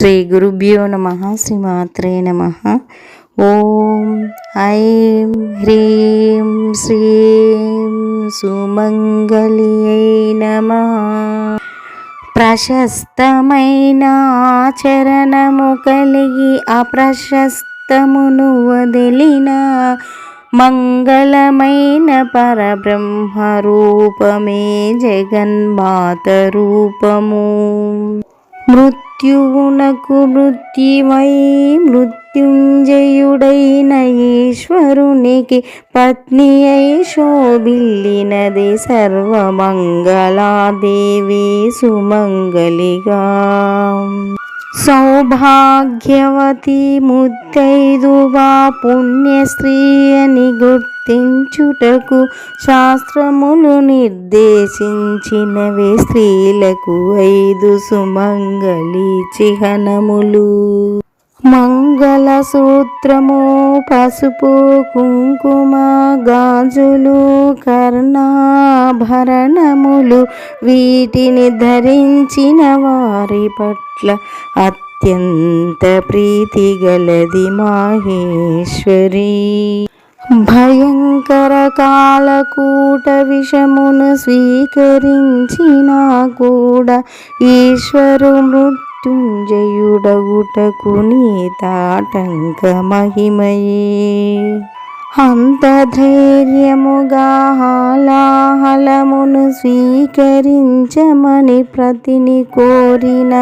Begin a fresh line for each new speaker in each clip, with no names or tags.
శ్రీ గురుభ్యో నమః. శ్రీమాత్రే నమః. ఓం ఐం హ్రీం శ్రీం సుమంగళియై నమః. ప్రశస్తమైన ఆచరణము కలిగి అప్రశస్తమును వదిలిన మంగళమైన పరబ్రహ్మ రూపమే జగన్మాత రూపము. మృత్యువునకు మృత్యువై మృత్యుంజయుడైన ఈశ్వరునికి పత్ని అయి శోభిల్లినది సర్వమంగళాదేవి సుమంగళిగా. సౌభాగ్యవతి ముత్తైదువా పుణ్యశ్రీ అని గుర్తించుటకు శాస్త్రములు నిర్దేశించినవి స్త్రీలకు 5 సుమంగళి చిహ్నములు. మంగళసూత్రము, పసుపు, కుంకుమ, గాజులు, కర్ణాభరణములు వీటిని ధరించిన వారి పట్ల అత్యంత ప్రీతి గలది మాహేశ్వరి. భయంకర కాలకూట విషమును స్వీకరించినా కూడా ఈశ్వరు మృత్యుంజయుడగుటకు నీతాటంక మహిమయే. అంత ధైర్యముగా హాలాహలమును స్వీకరించమని ప్రతిని కోరిన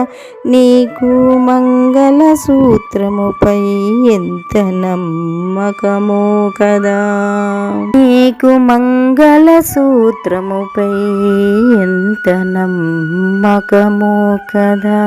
నీకు మంగళసూత్రముపై ఎంత నమ్మకమో కదా. నీకు మంగళసూత్రముపై ఎంత నమ్మకమో కదా.